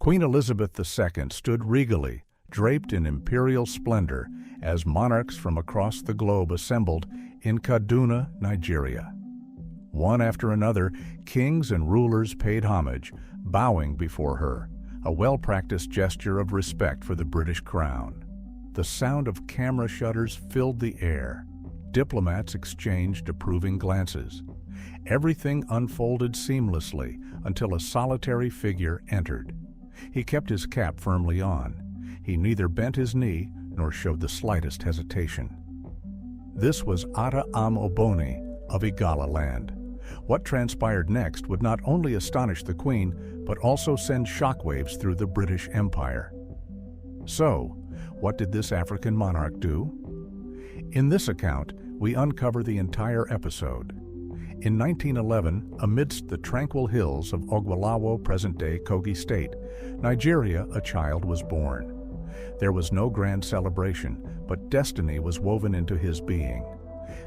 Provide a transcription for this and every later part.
Queen Elizabeth II stood regally, draped in imperial splendor, as monarchs from across the globe assembled in Kaduna, Nigeria. One after another, kings and rulers paid homage, bowing before her, a well-practiced gesture of respect for the British crown. The sound of camera shutters filled the air. Diplomats exchanged approving glances. Everything unfolded seamlessly until a solitary figure entered. He kept his cap firmly on. He neither bent his knee nor showed the slightest hesitation. This was Ata Oboni of Igala land. What transpired next would not only astonish the Queen, but also send shockwaves through the British Empire. So, what did this African monarch do? In this account, we uncover the entire episode. In 1911, amidst the tranquil hills of Ogwalawo, present-day Kogi State, Nigeria, a child was born. There was no grand celebration, but destiny was woven into his being.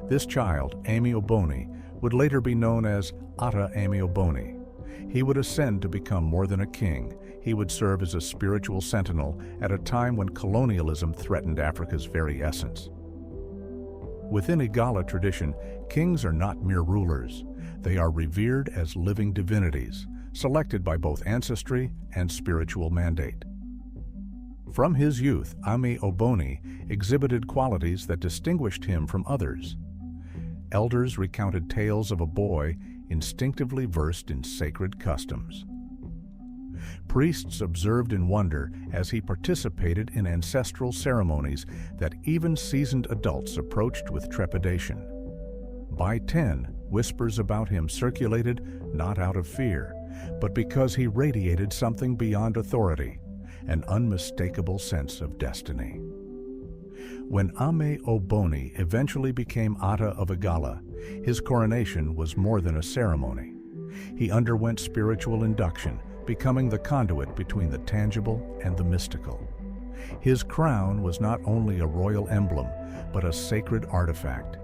This child, Amy Oboni, would later be known as Ata Amy Oboni. He would ascend to become more than a king. He would serve as a spiritual sentinel at a time when colonialism threatened Africa's very essence. Within Igala tradition, kings are not mere rulers. They are revered as living divinities, selected by both ancestry and spiritual mandate. From his youth, Ame Oboni exhibited qualities that distinguished him from others. Elders recounted tales of a boy instinctively versed in sacred customs. Priests observed in wonder as he participated in ancestral ceremonies that even seasoned adults approached with trepidation. By 10, whispers about him circulated not out of fear, but because he radiated something beyond authority, an unmistakable sense of destiny. When Ame Oboni eventually became Ata of Igala, his coronation was more than a ceremony. He underwent spiritual induction, becoming the conduit between the tangible and the mystical. His crown was not only a royal emblem, but a sacred artifact.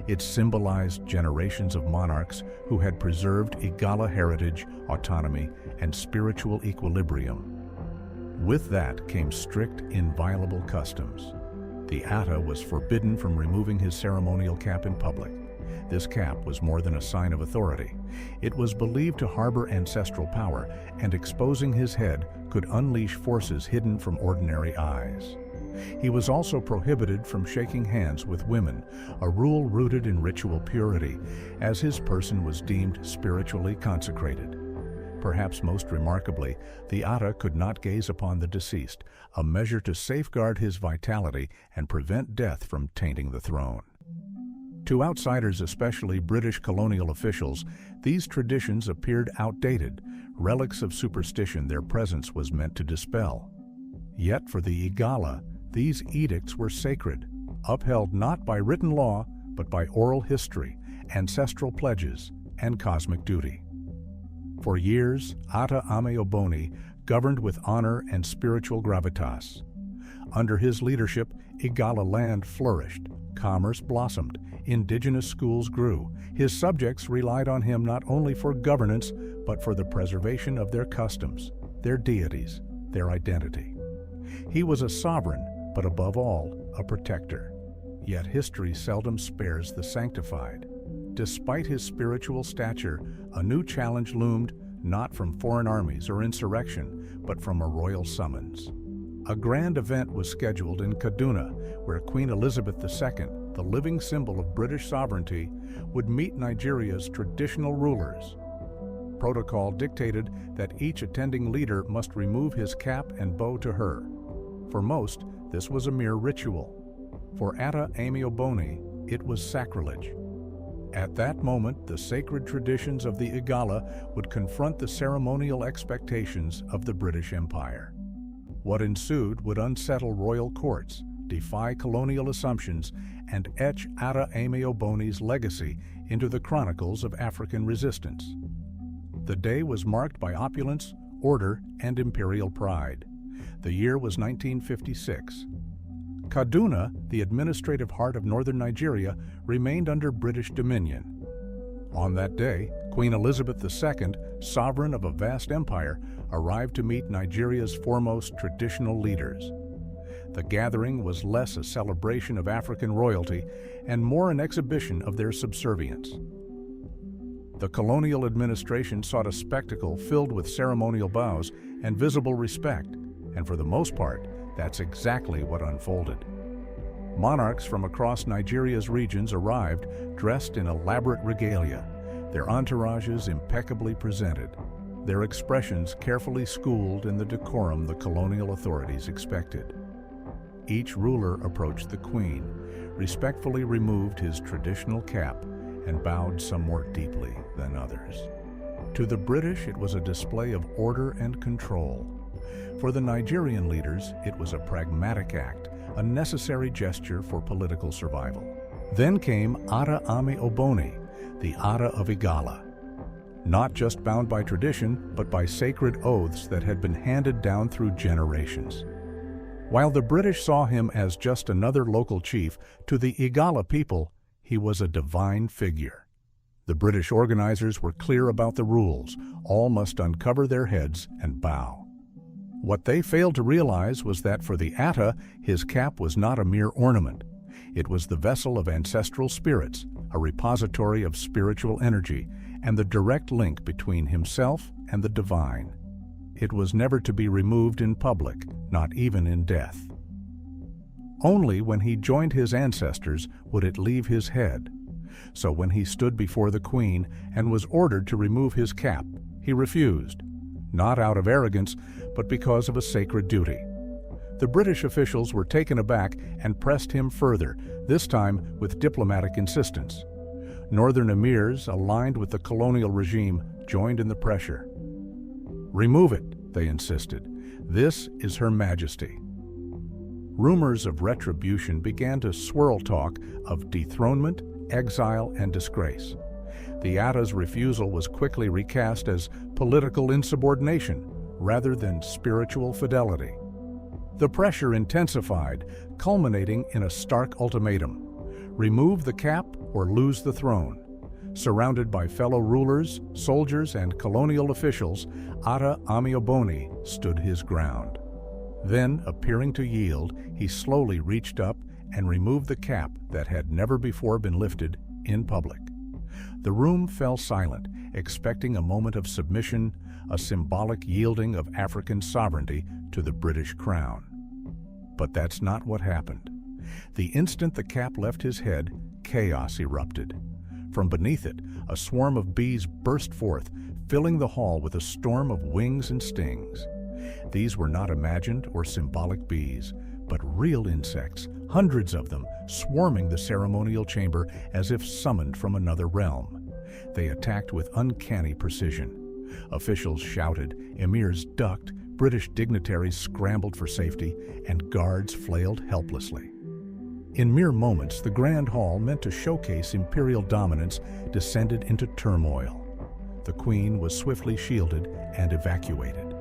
It symbolized generations of monarchs who had preserved Igala heritage, autonomy, and spiritual equilibrium. With that came strict, inviolable customs. The Ata was forbidden from removing his ceremonial cap in public. This cap was more than a sign of authority. It was believed to harbor ancestral power, and exposing his head could unleash forces hidden from ordinary eyes. He was also prohibited from shaking hands with women, a rule rooted in ritual purity, as his person was deemed spiritually consecrated. Perhaps most remarkably, the Ata could not gaze upon the deceased, a measure to safeguard his vitality and prevent death from tainting the throne. To outsiders, especially British colonial officials, these traditions appeared outdated, relics of superstition their presence was meant to dispel. Yet for the Igala, these edicts were sacred, upheld not by written law, but by oral history, ancestral pledges, and cosmic duty. For years, Ata Ame Oboni governed with honor and spiritual gravitas. Under his leadership, Igala land flourished, commerce blossomed, indigenous schools grew. His subjects relied on him not only for governance, but for the preservation of their customs, their deities, their identity. He was a sovereign, but above all, a protector. Yet history seldom spares the sanctified. Despite his spiritual stature, a new challenge loomed, not from foreign armies or insurrection, but from a royal summons. A grand event was scheduled in Kaduna, where Queen Elizabeth II, the living symbol of British sovereignty, would meet Nigeria's traditional rulers. Protocol dictated that each attending leader must remove his cap and bow to her. For most, this was a mere ritual. For Ata Ame Oboni, it was sacrilege. At that moment, the sacred traditions of the Igala would confront the ceremonial expectations of the British Empire. What ensued would unsettle royal courts, defy colonial assumptions, and etch Ata Ame Oboni's legacy into the chronicles of African resistance. The day was marked by opulence, order, and imperial pride. The year was 1956. Kaduna, the administrative heart of northern Nigeria, remained under British dominion. On that day, Queen Elizabeth II, sovereign of a vast empire, arrived to meet Nigeria's foremost traditional leaders. The gathering was less a celebration of African royalty and more an exhibition of their subservience. The colonial administration sought a spectacle filled with ceremonial bows and visible respect, and for the most part, that's exactly what unfolded. Monarchs from across Nigeria's regions arrived dressed in elaborate regalia, their entourages impeccably presented, their expressions carefully schooled in the decorum the colonial authorities expected. Each ruler approached the Queen, respectfully removed his traditional cap, and bowed some more deeply than others. To the British, it was a display of order and control. For the Nigerian leaders, it was a pragmatic act, a necessary gesture for political survival. Then came Ada Ame Oboni, the Ada of Igala. Not just bound by tradition, but by sacred oaths that had been handed down through generations. While the British saw him as just another local chief, to the Igala people, he was a divine figure. The British organizers were clear about the rules. All must uncover their heads and bow. What they failed to realize was that for the Atta, his cap was not a mere ornament. It was the vessel of ancestral spirits, a repository of spiritual energy, and the direct link between himself and the divine. It was never to be removed in public, not even in death. Only when he joined his ancestors would it leave his head. So when he stood before the Queen and was ordered to remove his cap, he refused, not out of arrogance, but because of a sacred duty. The British officials were taken aback and pressed him further, this time with diplomatic insistence. Northern emirs, aligned with the colonial regime, joined in the pressure. "Remove it," they insisted. "This is Her Majesty." Rumors of retribution began to swirl talk of dethronement, exile, and disgrace. The Atta's refusal was quickly recast as political insubordination rather than spiritual fidelity. The pressure intensified, culminating in a stark ultimatum: remove the cap or lose the throne. Surrounded by fellow rulers, soldiers, and colonial officials, Ada Ame Oboni stood his ground. Then, appearing to yield, he slowly reached up and removed the cap that had never before been lifted in public. The room fell silent, expecting a moment of submission, a symbolic yielding of African sovereignty to the British crown. But that's not what happened. The instant the cap left his head, chaos erupted. From beneath it, a swarm of bees burst forth, filling the hall with a storm of wings and stings. These were not imagined or symbolic bees, but real insects, hundreds of them, swarming the ceremonial chamber as if summoned from another realm. They attacked with uncanny precision. Officials shouted, emirs ducked, British dignitaries scrambled for safety, and guards flailed helplessly. In mere moments, the Grand Hall, meant to showcase imperial dominance, descended into turmoil. The Queen was swiftly shielded and evacuated.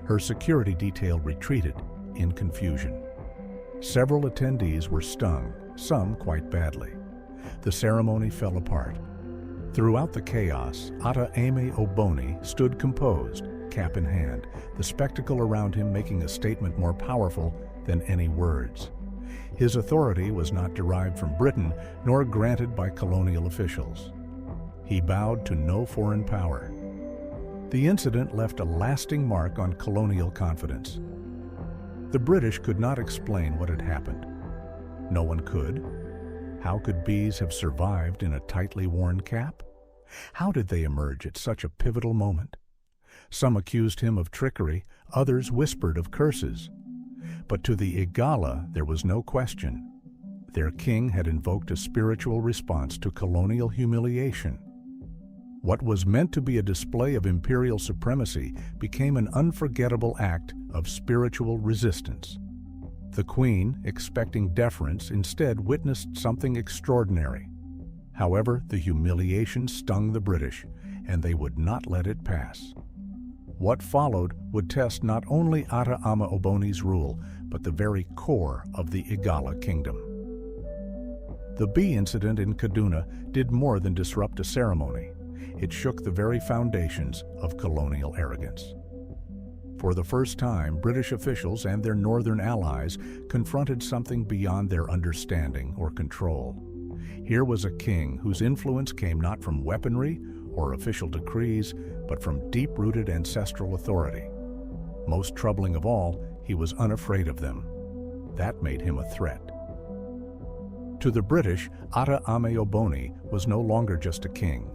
Her security detail retreated in confusion. Several attendees were stung, some quite badly. The ceremony fell apart. Throughout the chaos, Ada Ame Oboni stood composed, cap in hand, the spectacle around him making a statement more powerful than any words. His authority was not derived from Britain, nor granted by colonial officials. He bowed to no foreign power. The incident left a lasting mark on colonial confidence. The British could not explain what had happened. No one could. How could bees have survived in a tightly worn cap? How did they emerge at such a pivotal moment? Some accused him of trickery, others whispered of curses. But to the Igala, there was no question. Their king had invoked a spiritual response to colonial humiliation. What was meant to be a display of imperial supremacy became an unforgettable act of spiritual resistance. The Queen, expecting deference, instead witnessed something extraordinary. However, the humiliation stung the British, and they would not let it pass. What followed would test not only Ada Ame Oboni's rule, but the very core of the Igala kingdom. The bee incident in Kaduna did more than disrupt a ceremony. It shook the very foundations of colonial arrogance. For the first time, British officials and their northern allies confronted something beyond their understanding or control. Here was a king whose influence came not from weaponry or official decrees, but from deep-rooted ancestral authority. Most troubling of all, he was unafraid of them. That made him a threat. To the British, Ata Ame Oboni was no longer just a king.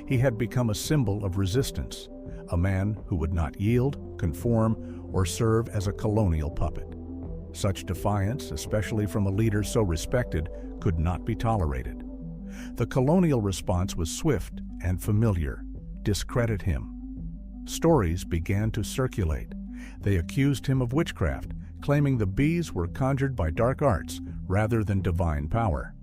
He had become a symbol of resistance, a man who would not yield, conform, or serve as a colonial puppet. Such defiance, especially from a leader so respected, could not be tolerated. The colonial response was swift and familiar: discredit him. Stories began to circulate. They accused him of witchcraft, claiming the bees were conjured by dark arts rather than divine power.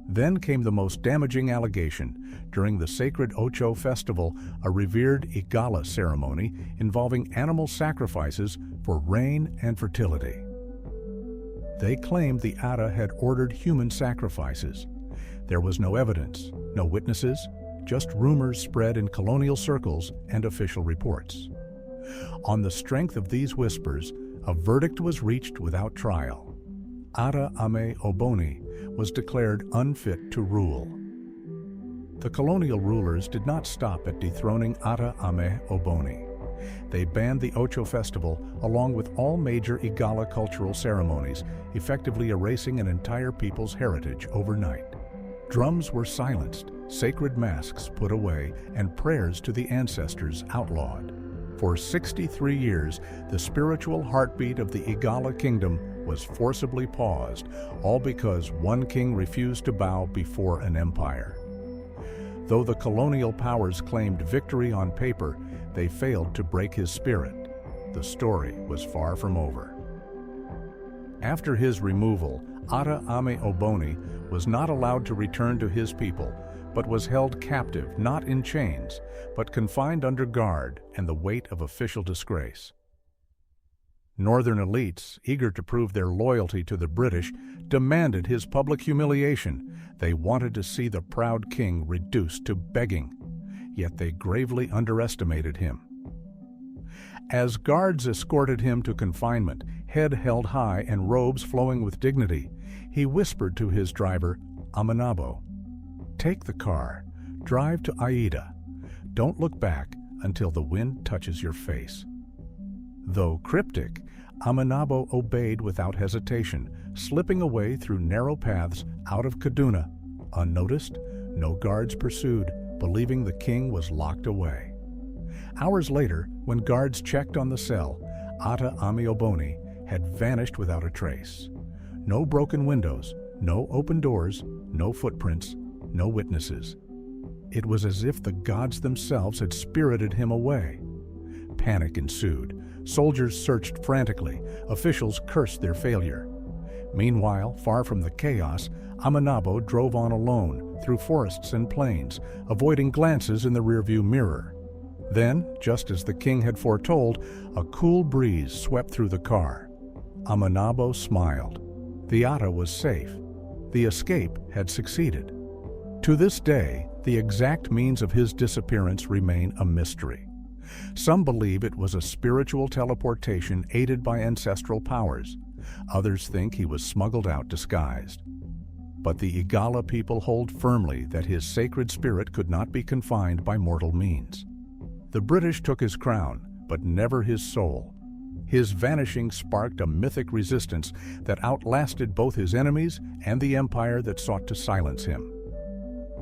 Then came the most damaging allegation. During the sacred Ocho festival, a revered Igala ceremony involving animal sacrifices for rain and fertility. They claimed the Ata had ordered human sacrifices. There was no evidence, no witnesses, just rumors spread in colonial circles and official reports. On the strength of these whispers, a verdict was reached without trial. Ata Ame Oboni was declared unfit to rule. The colonial rulers did not stop at dethroning Ata Ame Oboni. They banned the Ocho festival along with all major Igala cultural ceremonies, effectively erasing an entire people's heritage overnight. Drums were silenced, sacred masks put away, and prayers to the ancestors outlawed. For 63 years, the spiritual heartbeat of the Igala kingdom was forcibly paused, all because one king refused to bow before an empire. Though the colonial powers claimed victory on paper, they failed to break his spirit. The story was far from over. After his removal, Ata Ame Oboni was not allowed to return to his people, but was held captive, not in chains, but confined under guard and the weight of official disgrace. Northern elites, eager to prove their loyalty to the British, demanded his public humiliation. They wanted to see the proud king reduced to begging, yet they gravely underestimated him. As guards escorted him to confinement, head held high and robes flowing with dignity, he whispered to his driver, Amanabo, "Take the car, drive to Aida. Don't look back until the wind touches your face." Though cryptic, Amanabo obeyed without hesitation, slipping away through narrow paths out of Kaduna. Unnoticed, no guards pursued, believing the king was locked away. Hours later, when guards checked on the cell, Ata Ame Oboni had vanished without a trace. No broken windows, no open doors, no footprints, no witnesses. It was as if the gods themselves had spirited him away. Panic ensued. Soldiers searched frantically. Officials cursed their failure. Meanwhile, far from the chaos, Amanabo drove on alone through forests and plains, avoiding glances in the rearview mirror. Then, just as the king had foretold, a cool breeze swept through the car. Amanabo smiled. The Ata was safe. The escape had succeeded. To this day, the exact means of his disappearance remain a mystery. Some believe it was a spiritual teleportation aided by ancestral powers. Others think he was smuggled out disguised. But the Igala people hold firmly that his sacred spirit could not be confined by mortal means. The British took his crown, but never his soul. His vanishing sparked a mythic resistance that outlasted both his enemies and the empire that sought to silence him.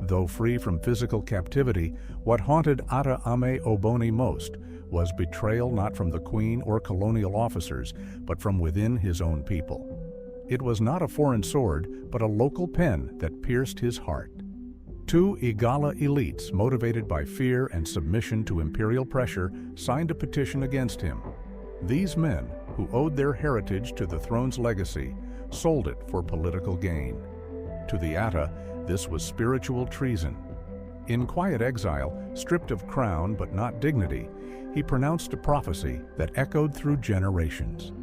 Though free from physical captivity, what haunted Ata Ame Oboni most was betrayal not from the queen or colonial officers, but from within his own people. It was not a foreign sword, but a local pen that pierced his heart. Two Igala elites, motivated by fear and submission to imperial pressure, signed a petition against him. These men, who owed their heritage to the throne's legacy, sold it for political gain. To the Ata, this was spiritual treason. In quiet exile, stripped of crown but not dignity, he pronounced a prophecy that echoed through generations.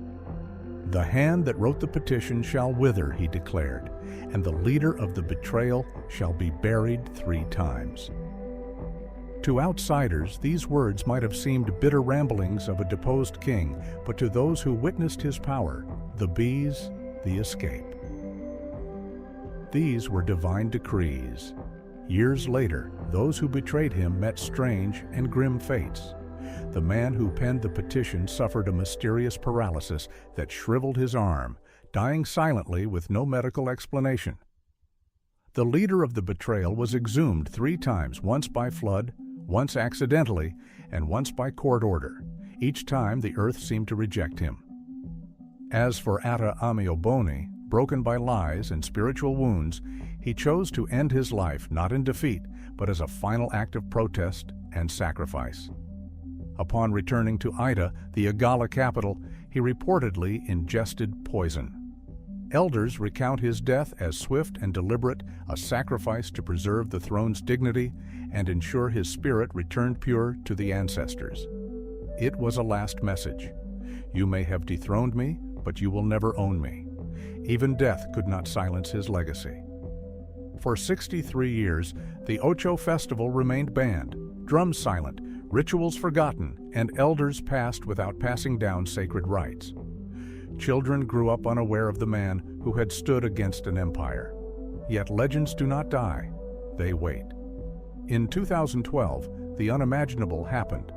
"The hand that wrote the petition shall wither," he declared, "and the leader of the betrayal shall be buried 3 times." To outsiders, these words might have seemed bitter ramblings of a deposed king, but to those who witnessed his power, the bees, the escape. These were divine decrees. Years later, those who betrayed him met strange and grim fates. The man who penned the petition suffered a mysterious paralysis that shriveled his arm, dying silently with no medical explanation. The leader of the betrayal was exhumed 3 times, once by flood, once accidentally, and once by court order. Each time the earth seemed to reject him. As for Ata Ame-Oboni, broken by lies and spiritual wounds, he chose to end his life not in defeat, but as a final act of protest and sacrifice. Upon returning to Ida, the Igala capital, he reportedly ingested poison. Elders recount his death as swift and deliberate, a sacrifice to preserve the throne's dignity and ensure his spirit returned pure to the ancestors. It was a last message. "You may have dethroned me, but you will never own me." Even death could not silence his legacy. For 63 years, the Ocho festival remained banned, drums silent, rituals forgotten, and elders passed without passing down sacred rites. Children grew up unaware of the man who had stood against an empire. Yet legends do not die, they wait. In 2012, the unimaginable happened.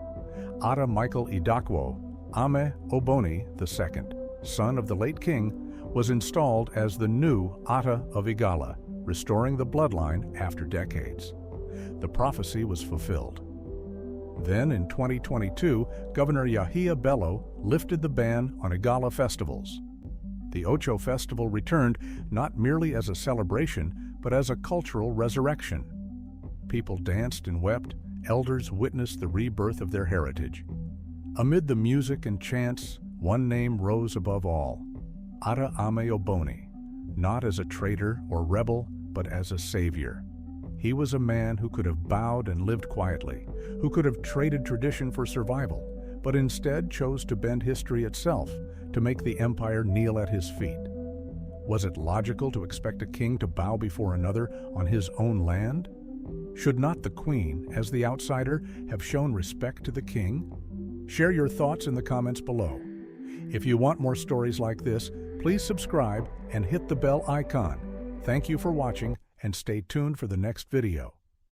Ata Michael Idakwo, Ame-Oboni II, son of the late king, was installed as the new Ata of Igala, restoring the bloodline after decades. The prophecy was fulfilled. Then, in 2022, Governor Yahia Bello lifted the ban on Igala festivals. The Ocho festival returned not merely as a celebration, but as a cultural resurrection. People danced and wept, elders witnessed the rebirth of their heritage. Amid the music and chants, one name rose above all: Ata Ame-Oboni, not as a traitor or rebel, but as a savior. He was a man who could have bowed and lived quietly, who could have traded tradition for survival, but instead chose to bend history itself, to make the empire kneel at his feet. Was it logical to expect a king to bow before another on his own land? Should not the queen, as the outsider, have shown respect to the king? Share your thoughts in the comments below. If you want more stories like this, please subscribe and hit the bell icon. Thank you for watching, and stay tuned for the next video.